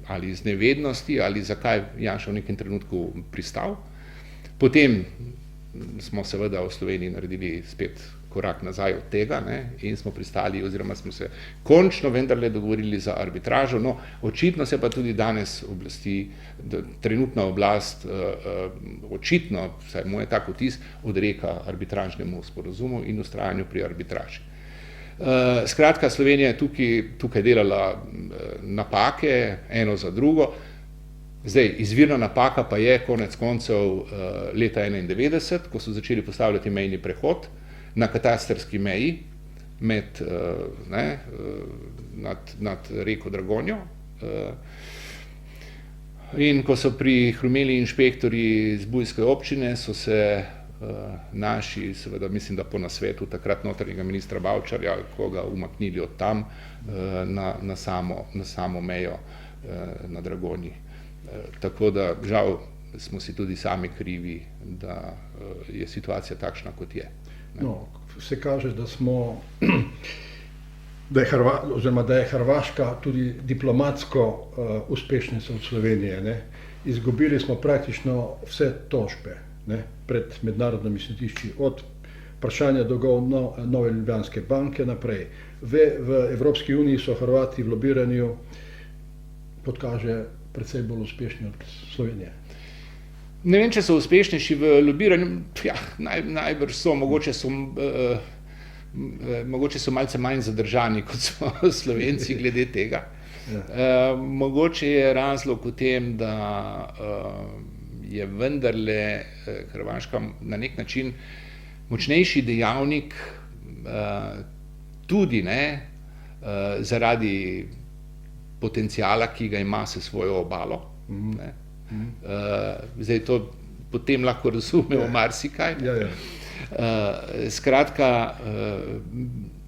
ali iz nevednosti ali zakaj Janša v nekem trenutku pristal. Potem smo seveda v Sloveniji naredili spet korak nazaj od tega, ne, in smo pristali oziroma smo se končno vendarle dogovorili za arbitražo, no očitno se pa tudi danes trenutna oblast očitno, vsaj moj je tak vtis, odreka arbitražnemu sporazumu in vztrajanju pri arbitraži. Skratka, Slovenija je tukaj delala napake, eno za drugo. Zdaj, izvirna napaka pa je konec koncev leta 1991, ko so začeli postavljati mejni prehod na katastrski meji nad reko Dragonjo. In ko so prihrumeli inšpektorji iz bujske občine, so se naši, seveda mislim, da po nasvetu takrat notranjega ministra Bavčarja, koga umaknili od tam na samo mejo na Dragonji. Tako da žal smo si tudi sami krivi, da je situacija takšna, kot je. No, vse kaže, da smo da je Hrvaška tudi diplomatsko uspešnica od Slovenije. Ne? Izgubili smo praktično vse tožbe, ne? Pred mednarodnimi sodišči, od vprašanja dolgov Nove Ljubljanske banke naprej. V Evropski uniji so Hrvati v lobiranju, kot kaže, precej bolj uspešni od Slovenije. Ne vem, če so uspešnejši v lobiranju, ja, najbrž so, mogoče so malce manj zadržani, kot so Slovenci glede tega. Mogoče je razlog v tem, da je vendarle Hrvaška na nek način močnejši dejavnik, tudi zaradi potencijala, ki ga ima s svojo obalo. Zdaj to potem lahko razumemo marsikaj. Skratka,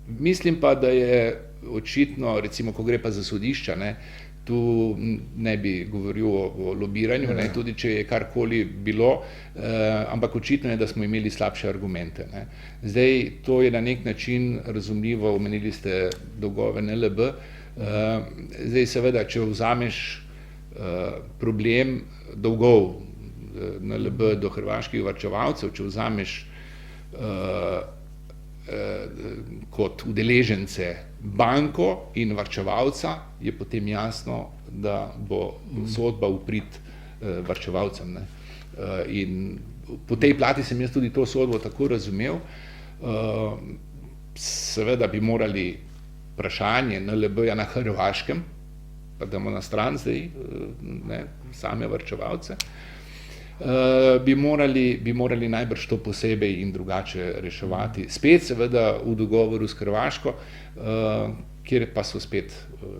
mislim pa, da je očitno, recimo, ko gre pa za sodišča, tu ne bi govoril o lobiranju, tudi če je karkoli bilo, ampak očitno je, da smo imeli slabše argumente. Zdaj, to je na nek način razumljivo, omenili ste dolgove NLB. Zdaj, seveda, če vzameš problem dolgov NLB do hrvaških varčevalcev, če vzameš kot udeležence banko in varčevalca, je potem jasno, da bo sodba v prid varčevalcem. In po tej plati sem jaz tudi to sodbo tako razumel. Seveda bi morali vprašanje NLB-ja na Hrvaškem, pa damo na stran zdaj same varčevalce, bi morali najbrž to posebej in drugače reševati. Spet seveda v dogovoru s Hrvaško, kjer pa so spet,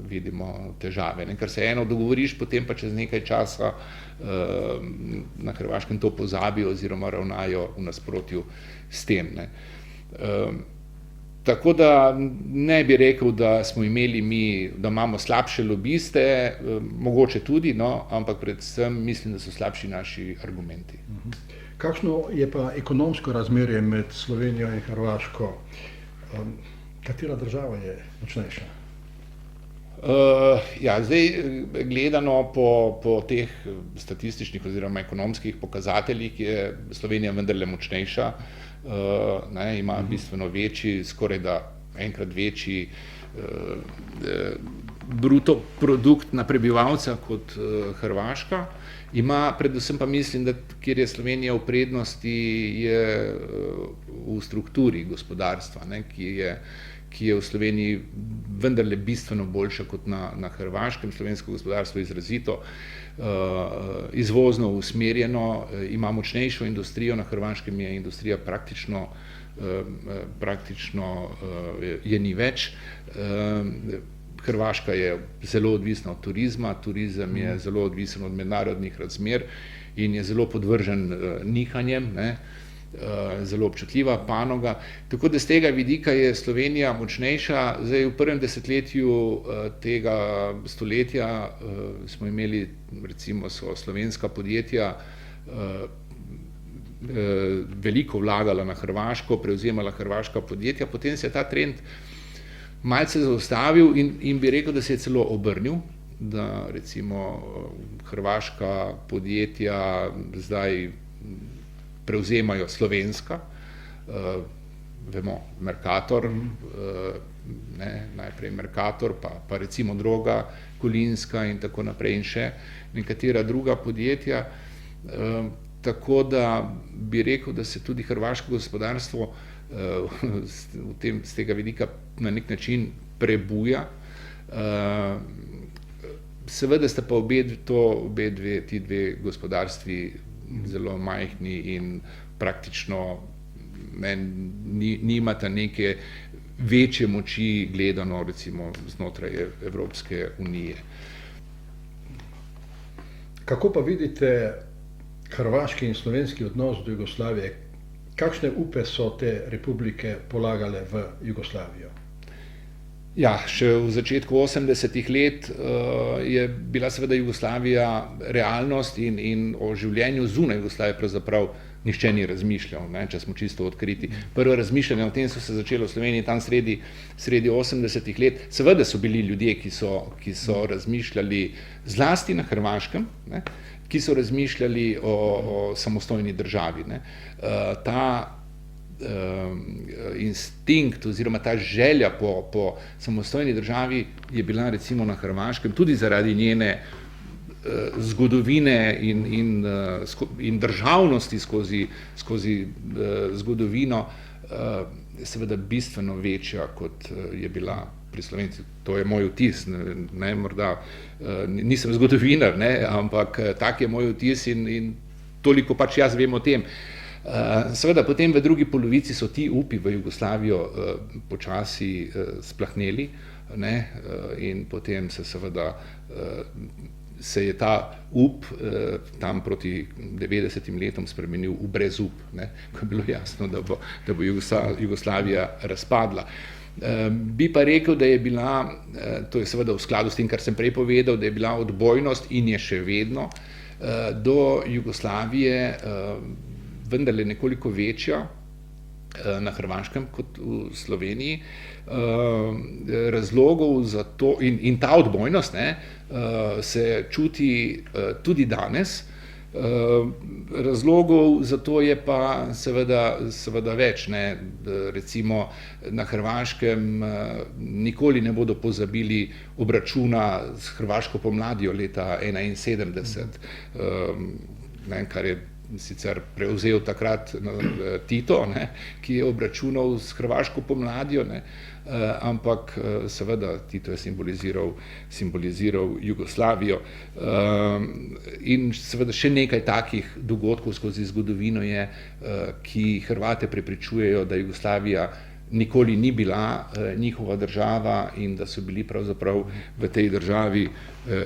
vidimo, težave. Ker se eno dogovoriš, potem pa čez nekaj časa na Hrvaškem to pozabijo oziroma ravnajo v nasprotju s tem. Tako da ne bi rekel, da smo imeli da imamo slabše lobiste, mogoče tudi, ampak predvsem mislim, da so slabši naši argumenti. Kakšno je pa ekonomsko razmerje med Slovenijo in Hrvaško? Katera država je močnejša? Zdaj, gledano po teh statističnih oziroma ekonomskih pokazateljih, je Slovenija vendarle močnejša. Ima bistveno večji, skoraj da enkrat večji bruto produkt na prebivalca kot Hrvaška. Ima, predvsem pa mislim, da kjer je Slovenija v prednosti, je v strukturi gospodarstva, ki je v Sloveniji vendarle bistveno boljša kot na Hrvaškem. Slovensko gospodarstvo je izrazito izvozno usmerjeno, ima močnejšo industrijo, na Hrvaškem je industrija praktično je ni več. Hrvaška je zelo odvisna od turizma, turizem je zelo odvisen od mednarodnih razmer in je zelo podvržen nihanjem, zelo občutljiva panoga. Tako da z tega vidika je Slovenija močnejša. Zdaj, v prvem desetletju tega stoletja smo imeli, recimo, so slovenska podjetja veliko vlagala na Hrvaško, prevzemala hrvaška podjetja, potem se je ta trend malce zaustavil in bi rekel, da se je celo obrnil, da recimo hrvaška podjetja zdaj prevzemajo slovenska, vemo, Mercator, najprej Mercator, pa recimo Droga, Kolinska in tako naprej in še nekatera druga podjetja. Tako da bi rekel, da se tudi hrvaško gospodarstvo z tega vidika na nek način prebuja. Seveda sta pa ti dve gospodarstvi zelo majhni in praktično nimata neke večje moči gledano recimo znotraj Evropske unije. Kako pa vidite hrvaški in slovenski odnos do Jugoslavije? Kakšne upe so te republike polagale v Jugoslavijo? Ja, še v začetku 80-ih let je bila seveda Jugoslavija realnost in o življenju zunaj Jugoslavije pravzaprav nihče ni razmišljal, ne, če smo čisto odkriti. Prvo razmišljanje o tem so se začelo v Sloveniji tam sredi 80-ih let. Seveda so bili ljudje, ki so razmišljali zlasti na Hrvaškem, ne, ki so razmišljali o samostojni državi. Ne. Ta instinkt oziroma ta želja po samostojni državi je bila recimo na Hrvaškem tudi zaradi njene zgodovine in državnosti skozi zgodovino seveda bistveno večja, kot je bila pri Slovencih. To je moj vtis, ne, morda nisem zgodovinar, ne, ampak tak je moj vtis in toliko pač jaz vem o tem. Seveda potem v drugi polovici so ti upi v Jugoslavijo počasi splahneli, ne, in potem se je ta up tam proti 90 letom spremenil v brezup, ne, ko je bilo jasno, da bo Jugoslavija razpadla. Bi pa rekel, da je bila, to je seveda v skladu s tem, kar sem prej povedal, da je bila odbojnost in je še vedno do Jugoslavije vendarle nekoliko večja na Hrvaškem kot v Sloveniji. Razlogov za to in ta odbojnost, ne, se čuti tudi danes. Razlogov za to je pa seveda več, ne. Recimo na Hrvaškem nikoli ne bodo pozabili obračuna s hrvaško pomladjo leta 1971, ne, kar je sicer prevzel takrat Tito, ne, ki je obračunal s hrvaško pomladjo, ne, ampak seveda Tito je simboliziral Jugoslavijo. In seveda še nekaj takih dogodkov skozi zgodovino je, ki Hrvate prepričujejo, da Jugoslavija nikoli ni bila njihova država in da so bili pravzaprav v tej državi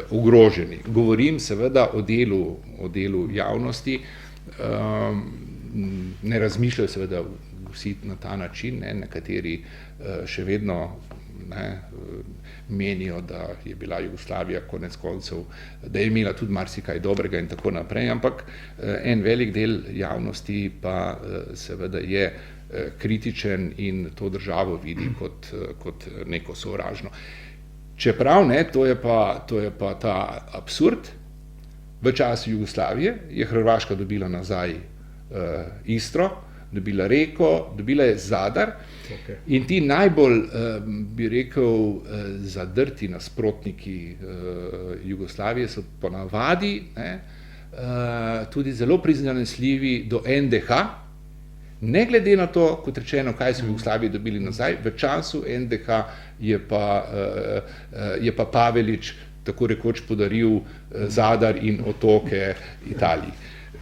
ogroženi. Govorim seveda o delu javnosti. Ne razmišljajo seveda vsi na ta način, ne, nekateri še vedno, ne, menijo, da je bila Jugoslavija konec koncev, da je imela tudi marsikaj dobrega in tako naprej, ampak en velik del javnosti pa seveda je kritičen in to državo vidi kot neko sovražno. Čeprav, ne, to je pa ta absurd. V času Jugoslavije je Hrvaška dobila nazaj Istro, dobila Reko, dobila je Zadar, okay. In ti najbolj, bi rekel, zadrti nasprotniki Jugoslavije so ponavadi, ne, tudi zelo prizanesljivi do NDH, ne glede na to, kot rečeno, kaj so v Jugoslaviji dobili nazaj. V času NDH je pa Pavelić tako rekoč podaril Zadar in otoke Italiji.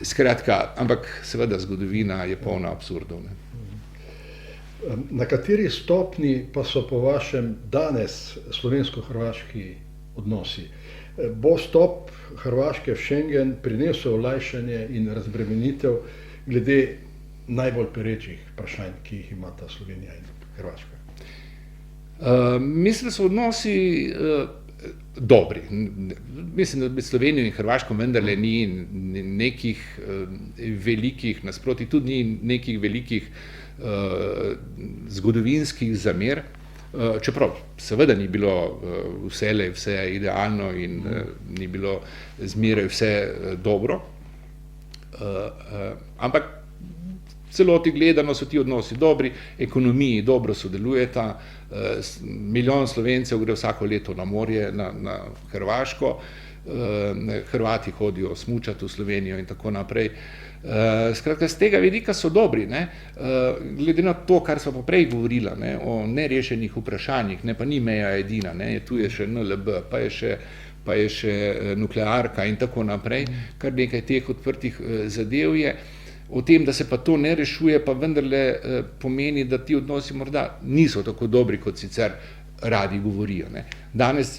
Skratka, ampak seveda zgodovina je polna absurdov. Ne. Na kateri stopni pa so po vašem danes slovensko-hrvaški odnosi? Bo vstop Hrvaške v Schengen prinesel olajšanje in razbremenitev glede najbolj perečih vprašanj, ki jih imata Slovenija in Hrvaška? Mislim, da so odnosi dobri. Mislim, da med Slovenijo in Hrvaško vendarle ni nekih velikih nasprotij, tudi ni nekih velikih zgodovinskih zamer, čeprav seveda ni bilo vselej vse idealno in ni bilo zmeraj vse dobro, ampak celoti gledano so ti odnosi dobri, ekonomiji dobro sodelujeta, milijon Slovencev gre vsako leto na morje, na Hrvaško, Hrvati hodijo smučati v Slovenijo in tako naprej. Skratka, z tega vidika so dobri, ne. Glede na to, kar smo pa prej govorila, ne, o nerešenih vprašanjih, ne, pa ni meja edina, ne, tu je še NLB, pa je še nuklearka in tako naprej, kar nekaj teh odprtih zadev je. O tem, da se pa to ne rešuje, pa vendarle pomeni, da ti odnosi morda niso tako dobri, kot sicer radi govorijo. Ne.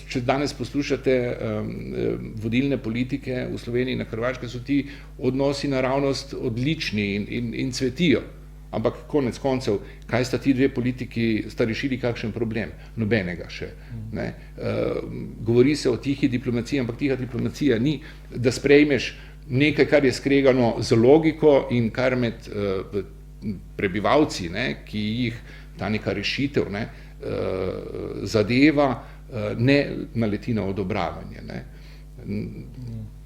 Če danes poslušate vodilne politike v Sloveniji in na Hrvaškem, so ti odnosi naravnost odlični in cvetijo. Ampak konec koncev, kaj sta ti dve politiki, sta rešili kakšen problem? Nobenega še. Ne? Govori se o tihi diplomaciji, ampak tiha diplomacija ni, da sprejmeš nekaj, kar je skregano z logiko in kar med prebivalci, ne, ki jih ta neka rešitev, ne, zadeva, ne naleti na odobravanje. Ne.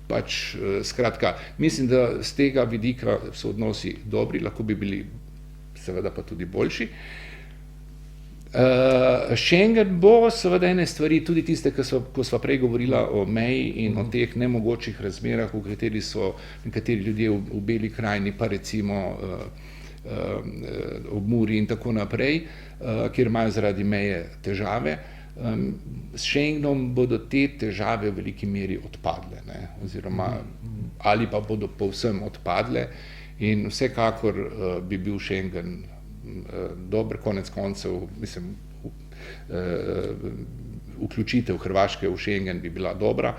Pač, skratka, mislim, da z tega vidika so odnosi dobri, lahko bi bili seveda pa tudi boljši. Schengen bo seveda ene stvari, tudi tiste, ko sva prej govorila o meji in o teh nemogočih razmerah, v kateri so nekateri ljudje v Beli krajini, pa recimo ob Muri in tako naprej, kjer imajo zaradi meje težave. S Schengenom bodo te težave v veliki meri odpadle, ne? Oziroma ali pa bodo povsem odpadle in vsekakor bi bil Schengen dober, konec koncev, mislim, vključitev Hrvaške v Schengen bi bila dobra,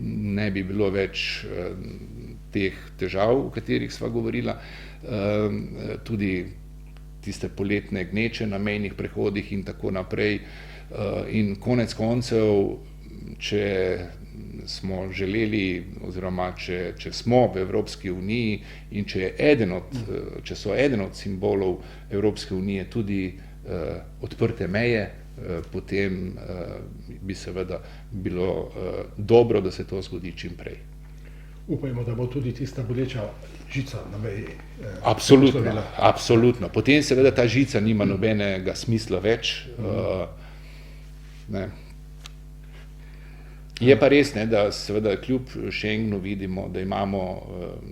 ne bi bilo več teh težav, o katerih sva govorila, tudi tiste poletne gneče na mejnih prehodih in tako naprej. In konec koncev, če smo želeli, oziroma če smo v Evropski uniji in če so eden od simbolov Evropske unije tudi odprte meje, potem bi seveda bilo dobro, da se to zgodi čim prej. Upajmo, da bo tudi tista boleča žica na meji. Absolutno. Potem seveda ta žica nima nobenega smisla več. Ne. Je pa res, ne, da seveda kljub Schengenu vidimo, da imamo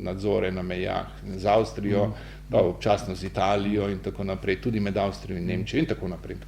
nadzore na mejah z Avstrijo, pa občasno z Italijo in tako naprej, tudi med Avstrijo in Nemčijo in tako naprej.